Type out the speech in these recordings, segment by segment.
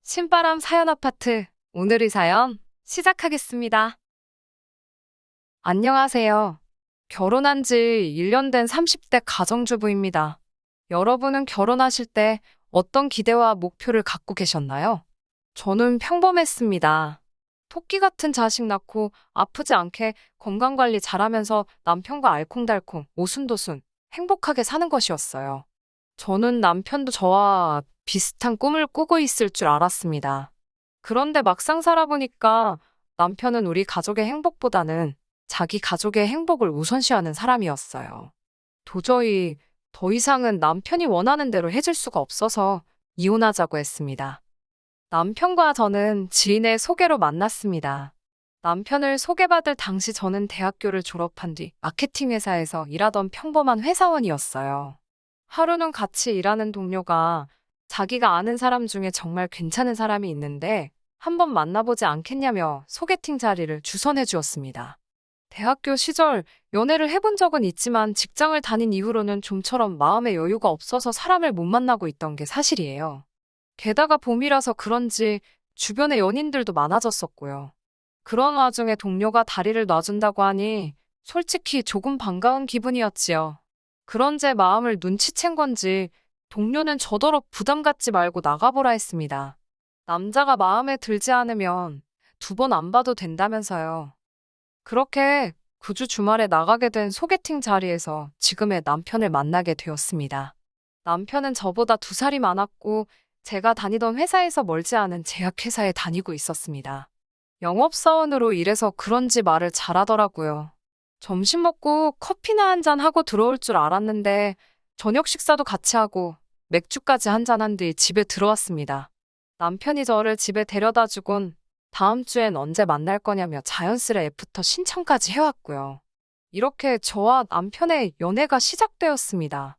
신바람 사연 아파트. 오늘의 사연 시작하겠습니다. 안녕하세요. 결혼한 지 1년 된 30대 가정주부입니다. 여러분은 결혼하실 때 어떤 기대와 목표를 갖고 계셨나요? 저는 평범했습니다. 토끼 같은 자식 낳고 아프지 않게 건강관리 잘하면서 남편과 알콩달콩 오순도순 행복하게 사는 것이었어요. 저는 남편도 저와 비슷한 꿈을 꾸고 있을 줄 알았습니다. 그런데 막상 살아보니까 남편은 우리 가족의 행복보다는 자기 가족의 행복을 우선시하는 사람이었어요. 도저히 더 이상은 남편이 원하는 대로 해줄 수가 없어서 이혼하자고 했습니다. 남편과 저는 지인의 소개로 만났습니다. 남편을 소개받을 당시 저는 대학교를 졸업한 뒤 마케팅 회사에서 일하던 평범한 회사원이었어요. 하루는 같이 일하는 동료가 자기가 아는 사람 중에 정말 괜찮은 사람이 있는데 한번 만나보지 않겠냐며 소개팅 자리를 주선해 주었습니다. 대학교 시절 연애를 해본 적은 있지만 직장을 다닌 이후로는 좀처럼 마음의 여유가 없어서 사람을 못 만나고 있던 게 사실이에요. 게다가 봄이라서 그런지 주변에 연인들도 많아졌었고요. 그런 와중에 동료가 다리를 놔준다고 하니 솔직히 조금 반가운 기분이었지요. 그런 제 마음을 눈치챈 건지 동료는 저더러 부담 갖지 말고 나가보라 했습니다. 남자가 마음에 들지 않으면 두 번 안 봐도 된다면서요. 그렇게 그 주 주말에 나가게 된 소개팅 자리에서 지금의 남편을 만나게 되었습니다. 남편은 저보다 2살이 많았고 제가 다니던 회사에서 멀지 않은 제약회사에 다니고 있었습니다. 영업사원으로 일해서 그런지 말을 잘하더라고요. 점심 먹고 커피나 한잔 하고 들어올 줄 알았는데 저녁 식사도 같이 하고 맥주까지 한잔 한 뒤 집에 들어왔습니다. 남편이 저를 집에 데려다 주곤 다음 주엔 언제 만날 거냐며 자연스레 애프터 신청까지 해왔고요. 이렇게 저와 남편의 연애가 시작되었습니다.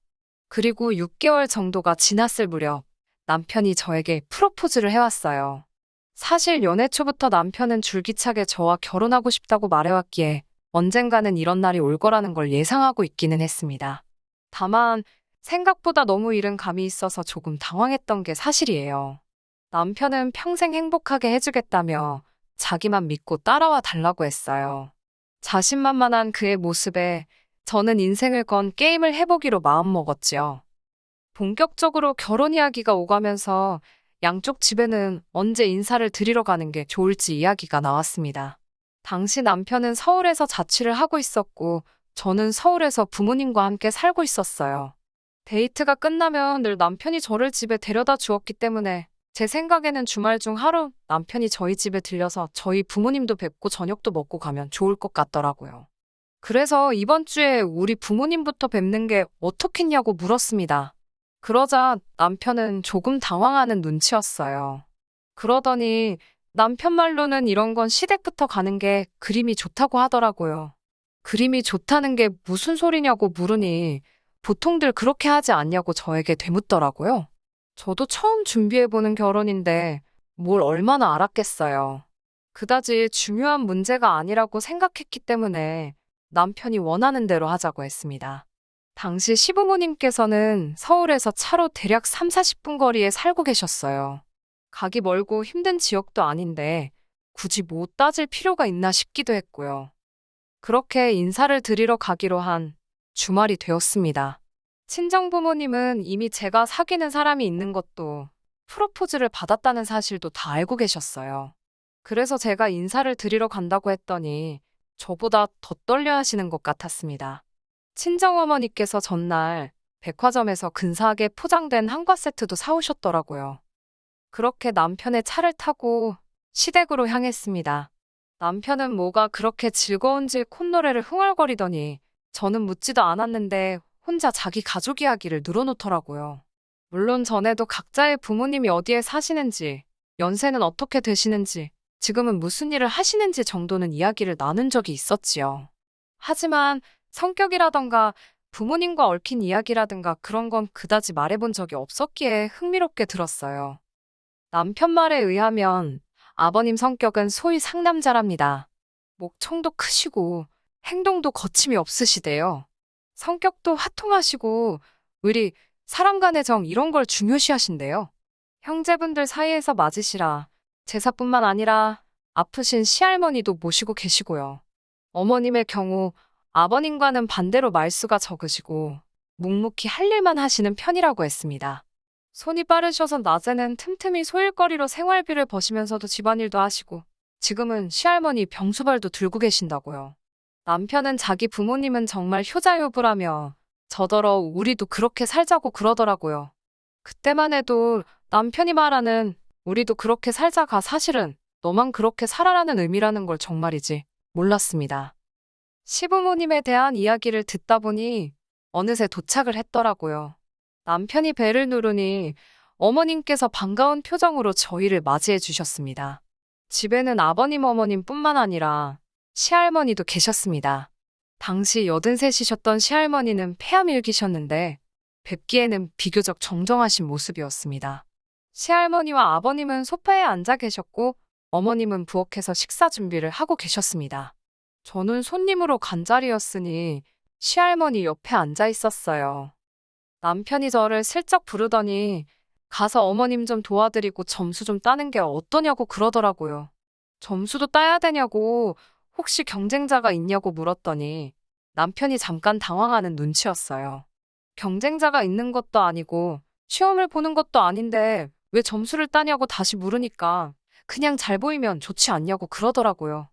그리고 6개월 정도가 지났을 무렵 남편이 저에게 프로포즈를 해왔어요. 사실 연애 초부터 남편은 줄기차게 저와 결혼하고 싶다고 말해왔기에 언젠가는 이런 날이 올 거라는 걸 예상하고 있기는 했습니다. 다만 생각보다 너무 이른 감이 있어서 조금 당황했던 게 사실이에요. 남편은 평생 행복하게 해주겠다며 자기만 믿고 따라와 달라고 했어요. 자신만만한 그의 모습에 저는 인생을 건 게임을 해보기로 마음먹었지요. 본격적으로 결혼 이야기가 오가면서 양쪽 집에는 언제 인사를 드리러 가는 게 좋을지 이야기가 나왔습니다. 당시 남편은 서울에서 자취를 하고 있었고 저는 서울에서 부모님과 함께 살고 있었어요. 데이트가 끝나면 늘 남편이 저를 집에 데려다 주었기 때문에 제 생각에는 주말 중 하루 남편이 저희 집에 들려서 저희 부모님도 뵙고 저녁도 먹고 가면 좋을 것 같더라고요. 그래서 이번 주에 우리 부모님부터 뵙는 게 어떻겠냐고 물었습니다. 그러자 남편은 조금 당황하는 눈치였어요. 그러더니 남편 말로는 이런 건 시댁부터 가는 게 그림이 좋다고 하더라고요. 그림이 좋다는 게 무슨 소리냐고 물으니 보통들 그렇게 하지 않냐고 저에게 되묻더라고요. 저도 처음 준비해보는 결혼인데 뭘 얼마나 알았겠어요. 그다지 중요한 문제가 아니라고 생각했기 때문에 남편이 원하는 대로 하자고 했습니다. 당시 시부모님께서는 서울에서 차로 대략 3, 40분 거리에 살고 계셨어요. 가기 멀고 힘든 지역도 아닌데 굳이 뭐 따질 필요가 있나 싶기도 했고요. 그렇게 인사를 드리러 가기로 한 주말이 되었습니다. 친정부모님은 이미 제가 사귀는 사람이 있는 것도 프로포즈를 받았다는 사실도 다 알고 계셨어요. 그래서 제가 인사를 드리러 간다고 했더니 저보다 더 떨려 하시는 것 같았습니다. 친정어머니께서 전날 백화점에서 근사하게 포장된 한과 세트도 사오셨더라고요. 그렇게 남편의 차를 타고 시댁으로 향했습니다. 남편은 뭐가 그렇게 즐거운지 콧노래를 흥얼거리더니 저는 묻지도 않았는데 혼자 자기 가족 이야기를 늘어놓더라고요. 물론 전에도 각자의 부모님이 어디에 사시는지, 연세는 어떻게 되시는지, 지금은 무슨 일을 하시는지 정도는 이야기를 나눈 적이 있었지요. 하지만 성격이라던가 부모님과 얽힌 이야기라든가 그런 건 그다지 말해본 적이 없었기에 흥미롭게 들었어요. 남편 말에 의하면 아버님 성격은 소위 상남자랍니다. 목청도 크시고 행동도 거침이 없으시대요. 성격도 화통하시고 의리, 사람 간의 정 이런 걸 중요시하신대요. 형제분들 사이에서 맞으시라 제사뿐만 아니라 아프신 시할머니도 모시고 계시고요. 어머님의 경우 아버님과는 반대로 말수가 적으시고 묵묵히 할 일만 하시는 편이라고 했습니다. 손이 빠르셔서 낮에는 틈틈이 소일거리로 생활비를 버시면서도 집안일도 하시고 지금은 시할머니 병수발도 들고 계신다고요. 남편은 자기 부모님은 정말 효자효부라며 저더러 우리도 그렇게 살자고 그러더라고요. 그때만 해도 남편이 말하는 우리도 그렇게 살자가 사실은 너만 그렇게 살아라는 의미라는 걸 정말이지 몰랐습니다. 시부모님에 대한 이야기를 듣다 보니 어느새 도착을 했더라고요. 남편이 배를 누르니 어머님께서 반가운 표정으로 저희를 맞이해 주셨습니다. 집에는 아버님 어머님뿐만 아니라 시할머니도 계셨습니다. 당시 83이셨던 시할머니는 폐암일기셨는데 뵙기에는 비교적 정정하신 모습이었습니다. 시할머니와 아버님은 소파에 앉아 계셨고 어머님은 부엌에서 식사 준비를 하고 계셨습니다. 저는 손님으로 간 자리였으니 시할머니 옆에 앉아 있었어요. 남편이 저를 슬쩍 부르더니 가서 어머님 좀 도와드리고 점수 좀 따는 게 어떠냐고 그러더라고요. 점수도 따야 되냐고 혹시 경쟁자가 있냐고 물었더니 남편이 잠깐 당황하는 눈치였어요. 경쟁자가 있는 것도 아니고 시험을 보는 것도 아닌데 왜 점수를 따냐고 다시 물으니까 그냥 잘 보이면 좋지 않냐고 그러더라고요.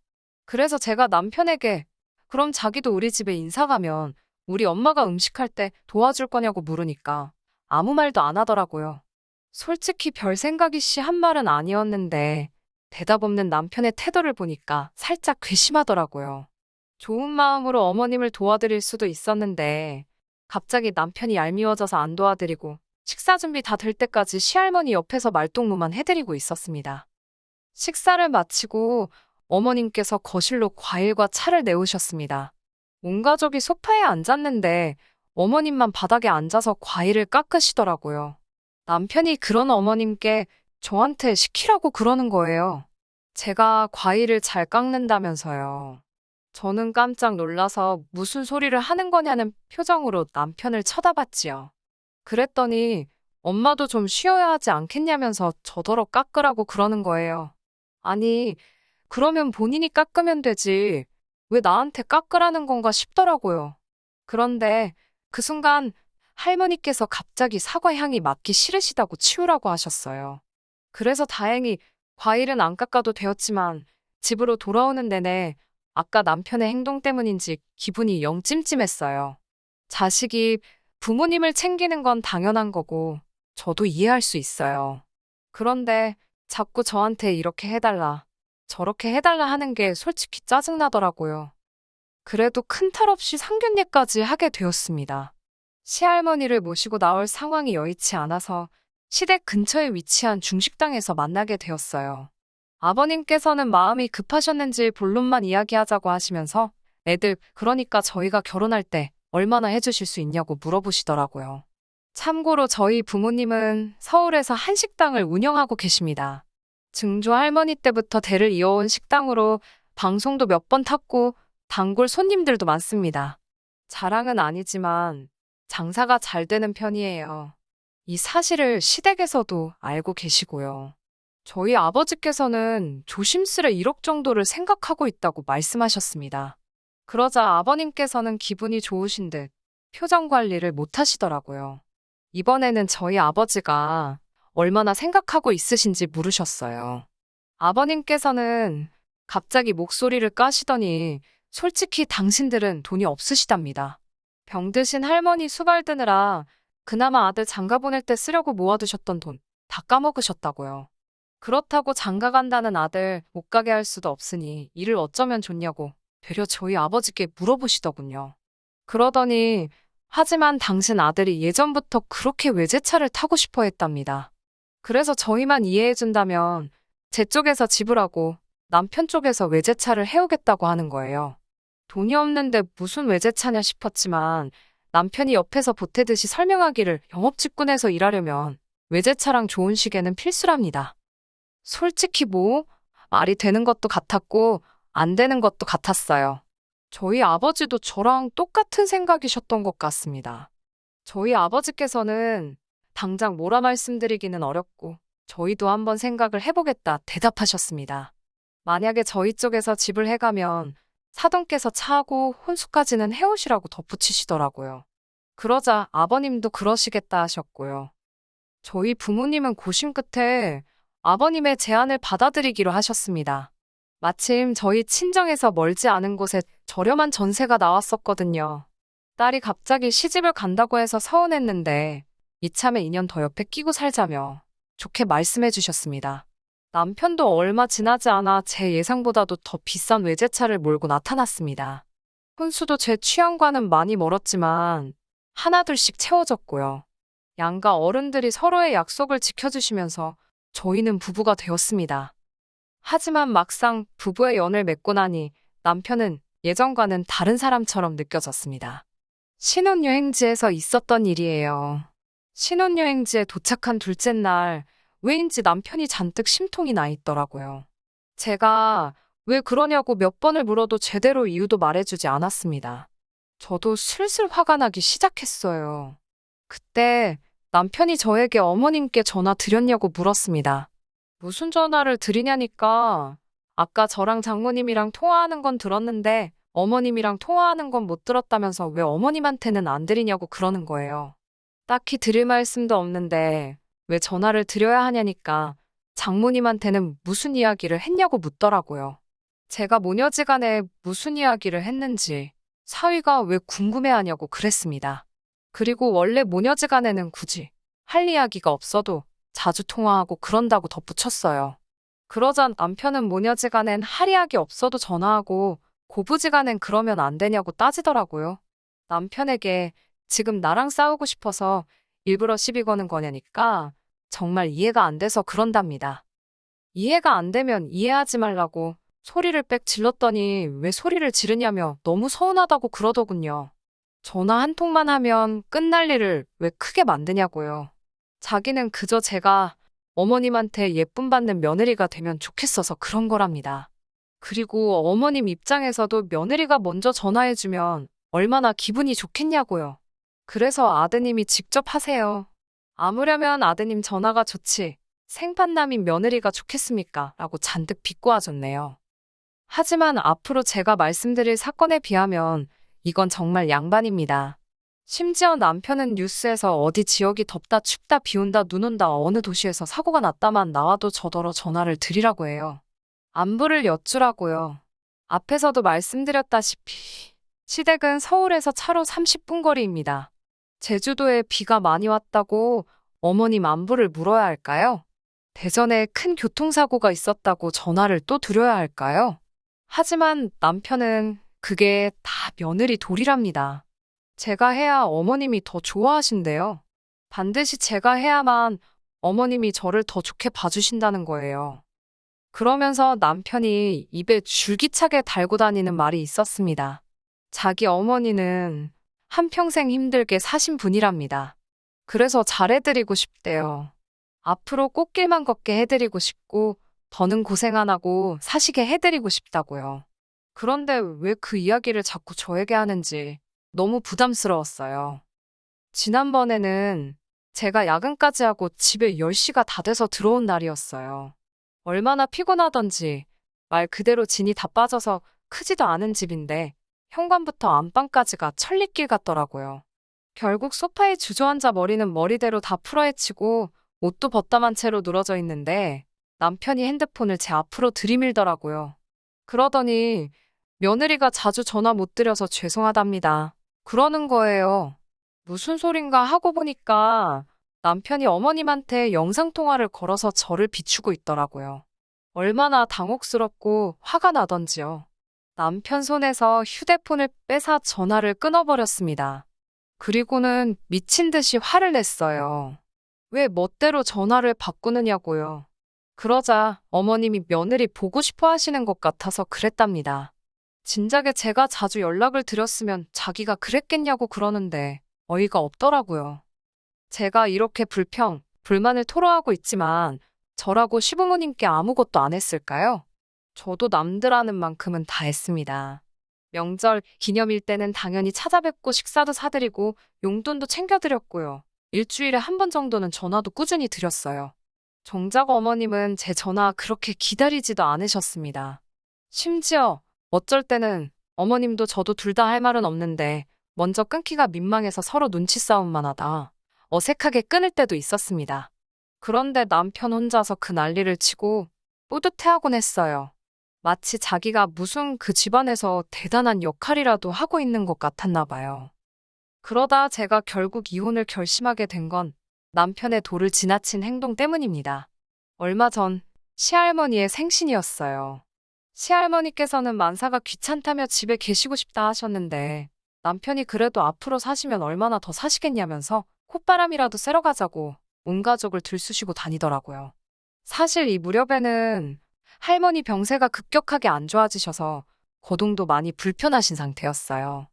그래서 제가 남편에게 그럼 자기도 우리 집에 인사 가면 우리 엄마가 음식할 때 도와줄 거냐고 물으니까 아무 말도 안 하더라고요. 솔직히 별 생각이 씨 한 말은 아니었는데 대답 없는 남편의 태도를 보니까 살짝 괘씸하더라고요. 좋은 마음으로 어머님을 도와드릴 수도 있었는데 갑자기 남편이 얄미워져서 안 도와드리고 식사 준비 다 될 때까지 시할머니 옆에서 말동무만 해드리고 있었습니다. 식사를 마치고 어머님께서 거실로 과일과 차를 내오셨습니다. 온 가족이 소파에 앉았는데 어머님만 바닥에 앉아서 과일을 깎으시더라고요. 남편이 그런 어머님께 저한테 시키라고 그러는 거예요. 제가 과일을 잘 깎는다면서요. 저는 깜짝 놀라서 무슨 소리를 하는 거냐는 표정으로 남편을 쳐다봤지요. 그랬더니 엄마도 좀 쉬어야 하지 않겠냐면서 저더러 깎으라고 그러는 거예요. 아니, 그러면 본인이 깎으면 되지. 왜 나한테 깎으라는 건가 싶더라고요. 그런데 그 순간 할머니께서 갑자기 사과 향이 맡기 싫으시다고 치우라고 하셨어요. 그래서 다행히 과일은 안 깎아도 되었지만 집으로 돌아오는 내내 아까 남편의 행동 때문인지 기분이 영 찜찜했어요. 자식이 부모님을 챙기는 건 당연한 거고 저도 이해할 수 있어요. 그런데 자꾸 저한테 이렇게 해달라, 저렇게 해달라 하는 게 솔직히 짜증나더라고요. 그래도 큰 탈 없이 상견례까지 하게 되었습니다. 시할머니를 모시고 나올 상황이 여의치 않아서 시댁 근처에 위치한 중식당에서 만나게 되었어요. 아버님께서는 마음이 급하셨는지 본론만 이야기하자고 하시면서 애들, 그러니까 저희가 결혼할 때 얼마나 해주실 수 있냐고 물어보시더라고요. 참고로 저희 부모님은 서울에서 한식당을 운영하고 계십니다. 증조 할머니 때부터 대를 이어온 식당으로 방송도 몇 번 탔고 단골 손님들도 많습니다. 자랑은 아니지만 장사가 잘 되는 편이에요. 이 사실을 시댁에서도 알고 계시고요. 저희 아버지께서는 조심스레 1억 정도를 생각하고 있다고 말씀하셨습니다. 그러자 아버님께서는 기분이 좋으신 듯 표정 관리를 못 하시더라고요. 이번에는 저희 아버지가 얼마나 생각하고 있으신지 물으셨어요. 아버님께서는 갑자기 목소리를 까시더니 솔직히 당신들은 돈이 없으시답니다. 병드신 할머니 수발 드느라 그나마 아들 장가 보낼 때 쓰려고 모아두셨던 돈 다 까먹으셨다고요. 그렇다고 장가 간다는 아들 못 가게 할 수도 없으니 일을 어쩌면 좋냐고 되려 저희 아버지께 물어보시더군요. 그러더니 하지만 당신 아들이 예전부터 그렇게 외제차를 타고 싶어 했답니다. 그래서 저희만 이해해준다면 제 쪽에서 지불하고 남편 쪽에서 외제차를 해오겠다고 하는 거예요. 돈이 없는데 무슨 외제차냐 싶었지만 남편이 옆에서 보태듯이 설명하기를 영업직군에서 일하려면 외제차랑 좋은 시계는 필수랍니다. 솔직히 말이 되는 것도 같았고 안 되는 것도 같았어요. 저희 아버지도 저랑 똑같은 생각이셨던 것 같습니다. 저희 아버지께서는 당장 뭐라 말씀드리기는 어렵고 저희도 한번 생각을 해보겠다 대답하셨습니다. 만약에 저희 쪽에서 집을 해가면 사돈께서 차하고 혼수까지는 해오시라고 덧붙이시더라고요. 그러자 아버님도 그러시겠다 하셨고요. 저희 부모님은 고심 끝에 아버님의 제안을 받아들이기로 하셨습니다. 마침 저희 친정에서 멀지 않은 곳에 저렴한 전세가 나왔었거든요. 딸이 갑자기 시집을 간다고 해서 서운했는데 이참에 2년 더 옆에 끼고 살자며 좋게 말씀해 주셨습니다. 남편도 얼마 지나지 않아 제 예상보다도 더 비싼 외제차를 몰고 나타났습니다. 혼수도 제 취향과는 많이 멀었지만 하나둘씩 채워졌고요. 양가 어른들이 서로의 약속을 지켜주시면서 저희는 부부가 되었습니다. 하지만 막상 부부의 연을 맺고 나니 남편은 예전과는 다른 사람처럼 느껴졌습니다. 신혼여행지에서 있었던 일이에요. 신혼여행지에 도착한 둘째 날, 왜인지 남편이 잔뜩 심통이 나 있더라고요. 제가 왜 그러냐고 몇 번을 물어도 제대로 이유도 말해주지 않았습니다. 저도 슬슬 화가 나기 시작했어요. 그때 남편이 저에게 어머님께 전화 드렸냐고 물었습니다. 무슨 전화를 드리냐니까 아까 저랑 장모님이랑 통화하는 건 들었는데 어머님이랑 통화하는 건 못 들었다면서 왜 어머님한테는 안 드리냐고 그러는 거예요. 딱히 드릴 말씀도 없는데 왜 전화를 드려야 하냐니까 장모님한테는 무슨 이야기를 했냐고 묻더라고요. 제가 모녀지간에 무슨 이야기를 했는지 사위가 왜 궁금해하냐고 그랬습니다. 그리고 원래 모녀지간에는 굳이 할 이야기가 없어도 자주 통화하고 그런다고 덧붙였어요. 그러자 남편은 모녀지간엔 할 이야기 없어도 전화하고 고부지간엔 그러면 안 되냐고 따지더라고요. 남편에게 지금 나랑 싸우고 싶어서 일부러 시비 거는 거냐니까 정말 이해가 안 돼서 그런답니다. 이해가 안 되면 이해하지 말라고 소리를 빽 질렀더니 왜 소리를 지르냐며 너무 서운하다고 그러더군요. 전화 한 통만 하면 끝날 일을 왜 크게 만드냐고요. 자기는 그저 제가 어머님한테 예쁨 받는 며느리가 되면 좋겠어서 그런 거랍니다. 그리고 어머님 입장에서도 며느리가 먼저 전화해주면 얼마나 기분이 좋겠냐고요. 그래서 아드님이 직접 하세요. 아무려면 아드님 전화가 좋지. 생판남인 며느리가 좋겠습니까? 라고 잔뜩 비꼬아줬네요. 하지만 앞으로 제가 말씀드릴 사건에 비하면 이건 정말 양반입니다. 심지어 남편은 뉴스에서 어디 지역이 덥다 춥다 비 온다 눈 온다 어느 도시에서 사고가 났다만 나와도 저더러 전화를 드리라고 해요. 안부를 여쭈라고요. 앞에서도 말씀드렸다시피 시댁은 서울에서 차로 30분 거리입니다. 제주도에 비가 많이 왔다고 어머님 안부를 물어야 할까요? 대전에 큰 교통사고가 있었다고 전화를 또 드려야 할까요? 하지만 남편은 그게 다 며느리 도리랍니다. 제가 해야 어머님이 더 좋아하신대요. 반드시 제가 해야만 어머님이 저를 더 좋게 봐주신다는 거예요. 그러면서 남편이 입에 줄기차게 달고 다니는 말이 있었습니다. 자기 어머니는 한평생 힘들게 사신 분이랍니다. 그래서 잘해드리고 싶대요. 앞으로 꽃길만 걷게 해드리고 싶고 더는 고생 안 하고 사시게 해드리고 싶다고요. 그런데 왜 그 이야기를 자꾸 저에게 하는지 너무 부담스러웠어요. 지난번에는 제가 야근까지 하고 집에 10시가 다 돼서 들어온 날이었어요. 얼마나 피곤하던지 말 그대로 진이 다 빠져서 크지도 않은 집인데 현관부터 안방까지가 천리길 같더라고요. 결국 소파에 주저앉아 머리는 머리대로 다 풀어헤치고 옷도 벗다만 채로 늘어져 있는데 남편이 핸드폰을 제 앞으로 들이밀더라고요. 그러더니 며느리가 자주 전화 못 드려서 죄송하답니다. 그러는 거예요. 무슨 소린가 하고 보니까 남편이 어머님한테 영상통화를 걸어서 저를 비추고 있더라고요. 얼마나 당혹스럽고 화가 나던지요. 남편 손에서 휴대폰을 뺏어 전화를 끊어버렸습니다. 그리고는 미친 듯이 화를 냈어요. 왜 멋대로 전화를 바꾸느냐고요. 그러자 어머님이 며느리 보고 싶어 하시는 것 같아서 그랬답니다. 진작에 제가 자주 연락을 드렸으면 자기가 그랬겠냐고 그러는데 어이가 없더라고요. 제가 이렇게 불만을 토로하고 있지만 저라고 시부모님께 아무것도 안 했을까요? 저도 남들 하는 만큼은 다 했습니다. 명절, 기념일 때는 당연히 찾아뵙고 식사도 사드리고 용돈도 챙겨드렸고요. 일주일에 한 번 정도는 전화도 꾸준히 드렸어요. 정작 어머님은 제 전화 그렇게 기다리지도 않으셨습니다. 심지어 어쩔 때는 어머님도 저도 둘 다 할 말은 없는데 먼저 끊기가 민망해서 서로 눈치 싸움만 하다 어색하게 끊을 때도 있었습니다. 그런데 남편 혼자서 그 난리를 치고 뿌듯해하곤 했어요. 마치 자기가 무슨 그 집안에서 대단한 역할이라도 하고 있는 것 같았나 봐요. 그러다 제가 결국 이혼을 결심하게 된 건 남편의 도를 지나친 행동 때문입니다. 얼마 전 시할머니의 생신이었어요. 시할머니께서는 만사가 귀찮다며 집에 계시고 싶다 하셨는데 남편이 그래도 앞으로 사시면 얼마나 더 사시겠냐면서 콧바람이라도 쐬러 가자고 온 가족을 들쑤시고 다니더라고요. 사실 이 무렵에는 할머니 병세가 급격하게 안 좋아지셔서 거동도 많이 불편하신 상태였어요.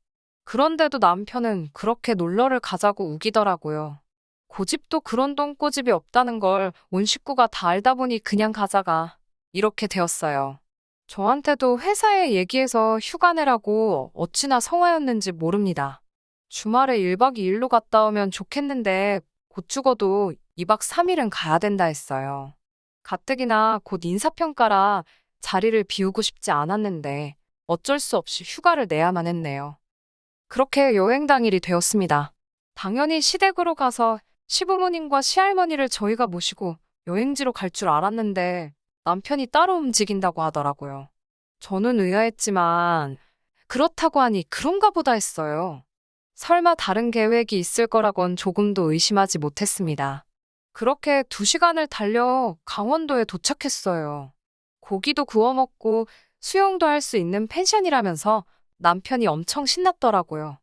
그런데도 남편은 그렇게 놀러를 가자고 우기더라고요. 고집도 그런 똥꼬집이 없다는 걸 온 식구가 다 알다 보니 그냥 가자가 이렇게 되었어요. 저한테도 회사에 얘기해서 휴가 내라고 어찌나 성화였는지 모릅니다. 주말에 1박 2일로 갔다 오면 좋겠는데 곧 죽어도 2박 3일은 가야 된다 했어요. 가뜩이나 곧 인사평가라 자리를 비우고 싶지 않았는데 어쩔 수 없이 휴가를 내야만 했네요. 그렇게 여행 당일이 되었습니다. 당연히 시댁으로 가서 시부모님과 시할머니를 저희가 모시고 여행지로 갈 줄 알았는데 남편이 따로 움직인다고 하더라고요. 저는 의아했지만 그렇다고 하니 그런가 보다 했어요. 설마 다른 계획이 있을 거라곤 조금도 의심하지 못했습니다. 그렇게 2시간을 달려 강원도에 도착했어요. 고기도 구워 먹고 수영도 할 수 있는 펜션이라면서 남편이 엄청 신났더라고요.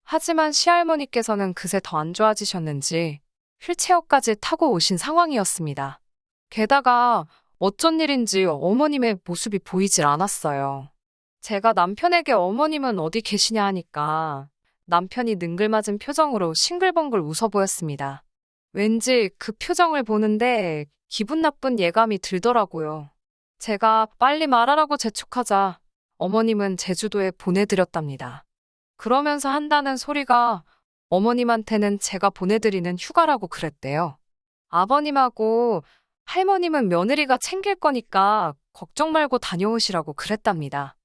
하지만 시할머니께서는 그새 더 안 좋아지셨는지 휠체어까지 타고 오신 상황이었습니다. 게다가 어쩐 일인지 어머님의 모습이 보이질 않았어요. 제가 남편에게 어머님은 어디 계시냐 하니까 남편이 능글맞은 표정으로 싱글벙글 웃어 보였습니다. 왠지 그 표정을 보는데 기분 나쁜 예감이 들더라고요. 제가 빨리 말하라고 재촉하자 어머님은 제주도에 보내드렸답니다. 그러면서 한다는 소리가 어머님한테는 제가 보내드리는 휴가라고 그랬대요. 아버님하고 할머님은 며느리가 챙길 거니까 걱정 말고 다녀오시라고 그랬답니다.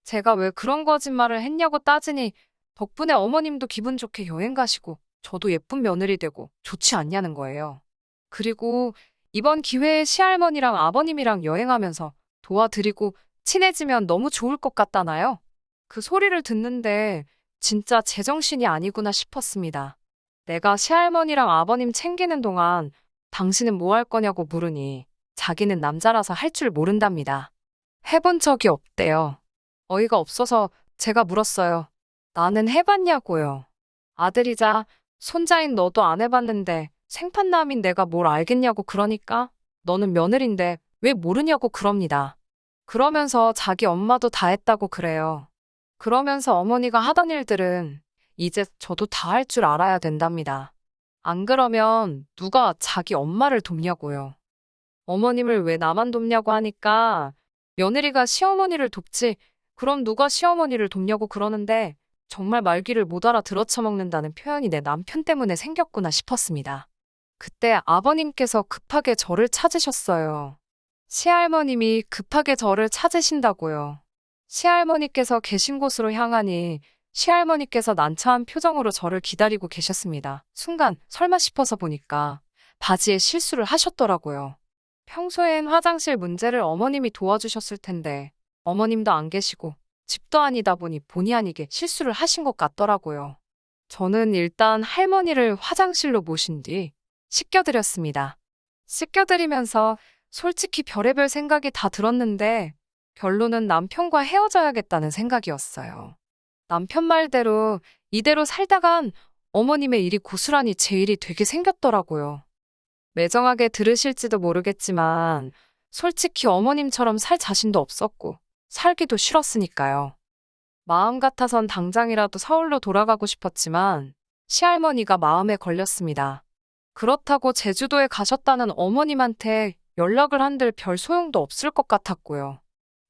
제가 왜 그런 거짓말을 했냐고 따지니 덕분에 어머님도 기분 좋게 여행 가시고 저도 예쁜 며느리 되고 좋지 않냐는 거예요. 그리고 이번 기회에 시할머니랑 아버님이랑 여행하면서 도와드리고 친해지면 너무 좋을 것 같다나요? 그 소리를 듣는데 진짜 제정신이 아니구나 싶었습니다. 내가 시할머니랑 아버님 챙기는 동안 당신은 뭐 할 거냐고 물으니 자기는 남자라서 할 줄 모른답니다. 해본 적이 없대요. 어이가 없어서 제가 물었어요. 나는 해봤냐고요. 아들이자 손자인 너도 안 해봤는데 생판남인 내가 뭘 알겠냐고 그러니까 너는 며느린데 왜 모르냐고 그럽니다. 그러면서 자기 엄마도 다 했다고 그래요. 그러면서 어머니가 하던 일들은 이제 저도 다 할 줄 알아야 된답니다. 안 그러면 누가 자기 엄마를 돕냐고요. 어머님을 왜 나만 돕냐고 하니까 며느리가 시어머니를 돕지 그럼 누가 시어머니를 돕냐고 그러는데 정말 말귀를 못 알아들어 처먹는다는 표현이 내 남편 때문에 생겼구나 싶었습니다. 그때 아버님께서 급하게 저를 찾으셨어요. 시할머님이 급하게 저를 찾으신다고요. 시할머니께서 계신 곳으로 향하니 시할머니께서 난처한 표정으로 저를 기다리고 계셨습니다. 순간 설마 싶어서 보니까 바지에 실수를 하셨더라고요. 평소엔 화장실 문제를 어머님이 도와주셨을 텐데 어머님도 안 계시고 집도 아니다 보니 본의 아니게 실수를 하신 것 같더라고요. 저는 일단 할머니를 화장실로 모신 뒤 씻겨드렸습니다. 씻겨드리면서 솔직히 별의별 생각이 다 들었는데 결론은 남편과 헤어져야겠다는 생각이었어요. 남편 말대로 이대로 살다간 어머님의 일이 고스란히 제 일이 되게 생겼더라고요. 매정하게 들으실지도 모르겠지만 솔직히 어머님처럼 살 자신도 없었고 살기도 싫었으니까요. 마음 같아선 당장이라도 서울로 돌아가고 싶었지만 시할머니가 마음에 걸렸습니다. 그렇다고 제주도에 가셨다는 어머님한테 연락을 한들 별 소용도 없을 것 같았고요.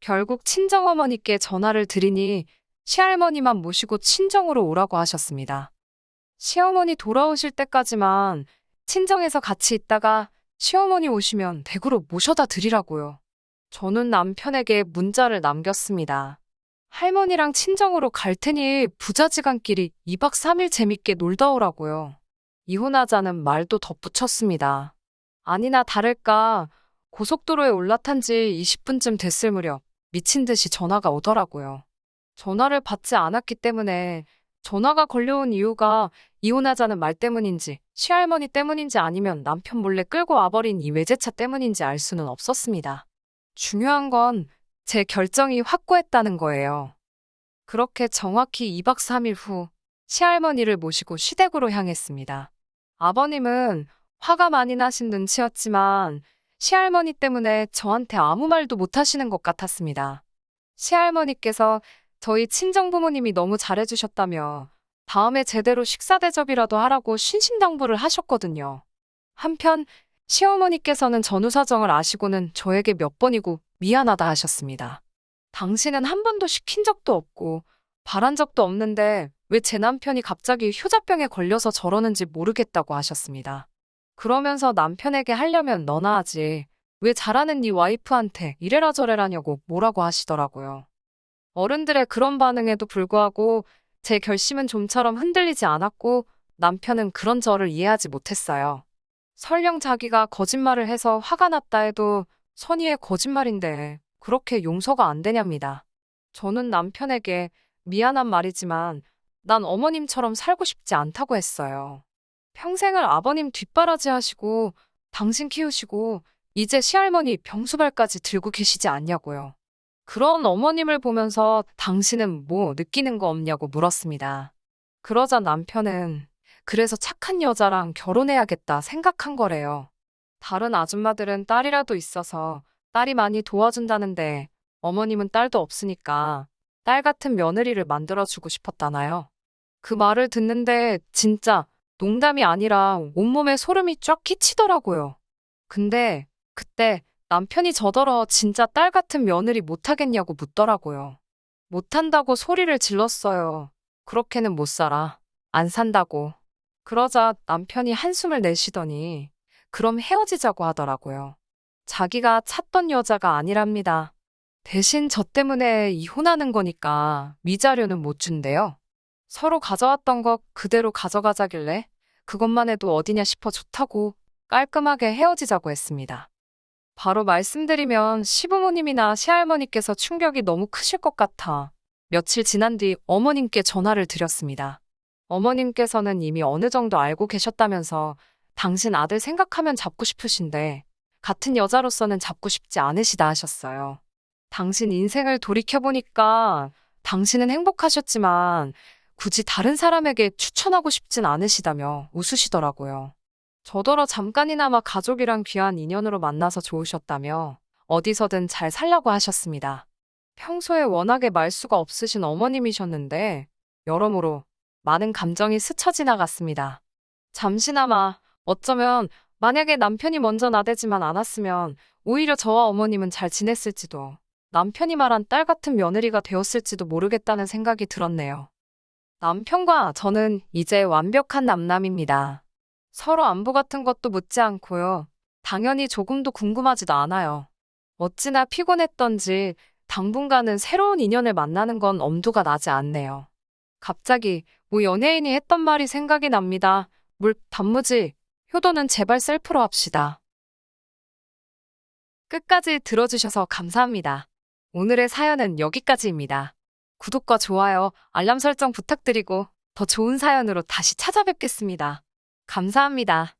결국 친정어머니께 전화를 드리니 시할머니만 모시고 친정으로 오라고 하셨습니다. 시어머니 돌아오실 때까지만 친정에서 같이 있다가 시어머니 오시면 댁으로 모셔다 드리라고요. 저는 남편에게 문자를 남겼습니다. 할머니랑 친정으로 갈 테니 부자지간끼리 2박 3일 재밌게 놀다 오라고요. 이혼하자는 말도 덧붙였습니다. 아니나 다를까 고속도로에 올라탄 지 20분쯤 됐을 무렵 미친 듯이 전화가 오더라고요. 전화를 받지 않았기 때문에 전화가 걸려온 이유가 이혼하자는 말 때문인지 시할머니 때문인지 아니면 남편 몰래 끌고 와버린 이 외제차 때문인지 알 수는 없었습니다. 중요한 건 제 결정이 확고했다는 거예요. 그렇게 정확히 2박 3일 후 시할머니를 모시고 시댁으로 향했습니다. 아버님은 화가 많이 나신 눈치였지만 시할머니 때문에 저한테 아무 말도 못 하시는 것 같았습니다. 시할머니께서 저희 친정부모님이 너무 잘해주셨다며 다음에 제대로 식사 대접이라도 하라고 신신당부를 하셨거든요. 한편 시어머니께서는 전후 사정을 아시고는 저에게 몇 번이고 미안하다 하셨습니다. 당신은 한 번도 시킨 적도 없고 바란 적도 없는데 왜 제 남편이 갑자기 효자병에 걸려서 저러는지 모르겠다고 하셨습니다. 그러면서 남편에게 하려면 너나 하지. 왜 잘하는 네 와이프한테 이래라 저래라냐고 뭐라고 하시더라고요. 어른들의 그런 반응에도 불구하고 제 결심은 좀처럼 흔들리지 않았고 남편은 그런 저를 이해하지 못했어요. 설령 자기가 거짓말을 해서 화가 났다 해도 선의의 거짓말인데 그렇게 용서가 안 되냐입니다. 저는 남편에게 미안한 말이지만 난 어머님처럼 살고 싶지 않다고 했어요. 평생을 아버님 뒷바라지 하시고 당신 키우시고 이제 시할머니 병수발까지 들고 계시지 않냐고요. 그런 어머님을 보면서 당신은 뭐 느끼는 거 없냐고 물었습니다. 그러자 남편은 그래서 착한 여자랑 결혼해야겠다 생각한 거래요. 다른 아줌마들은 딸이라도 있어서 딸이 많이 도와준다는데 어머님은 딸도 없으니까 딸 같은 며느리를 만들어주고 싶었다나요. 그 말을 듣는데 진짜 농담이 아니라 온몸에 소름이 쫙 끼치더라고요. 근데 그때 남편이 저더러 진짜 딸 같은 며느리 못하겠냐고 묻더라고요. 못한다고 소리를 질렀어요. 그렇게는 못 살아. 안 산다고. 그러자 남편이 한숨을 내쉬더니 그럼 헤어지자고 하더라고요. 자기가 찾던 여자가 아니랍니다. 대신 저 때문에 이혼하는 거니까 위자료는 못 준대요. 서로 가져왔던 거 그대로 가져가자길래 그것만 해도 어디냐 싶어 좋다고 깔끔하게 헤어지자고 했습니다. 바로 말씀드리면 시부모님이나 시할머니께서 충격이 너무 크실 것 같아 며칠 지난 뒤 어머님께 전화를 드렸습니다. 어머님께서는 이미 어느 정도 알고 계셨다면서 당신 아들 생각하면 잡고 싶으신데 같은 여자로서는 잡고 싶지 않으시다 하셨어요. 당신 인생을 돌이켜보니까 당신은 행복하셨지만 굳이 다른 사람에게 추천하고 싶진 않으시다며 웃으시더라고요. 저더러 잠깐이나마 가족이랑 귀한 인연으로 만나서 좋으셨다며 어디서든 잘 살라고 하셨습니다. 평소에 워낙에 말수가 없으신 어머님이셨는데 여러모로 많은 감정이 스쳐 지나갔습니다. 잠시나마 어쩌면 만약에 남편이 먼저 나대지만 않았으면 오히려 저와 어머님은 잘 지냈을지도 남편이 말한 딸 같은 며느리가 되었을지도 모르겠다는 생각이 들었네요. 남편과 저는 이제 완벽한 남남입니다. 서로 안부 같은 것도 묻지 않고요. 당연히 조금도 궁금하지도 않아요. 어찌나 피곤했던지 당분간은 새로운 인연을 만나는 건 엄두가 나지 않네요. 갑자기 뭐 연예인이 했던 말이 생각이 납니다. 단무지, 효도는 제발 셀프로 합시다. 끝까지 들어주셔서 감사합니다. 오늘의 사연은 여기까지입니다. 구독과 좋아요, 알람 설정 부탁드리고 더 좋은 사연으로 다시 찾아뵙겠습니다. 감사합니다.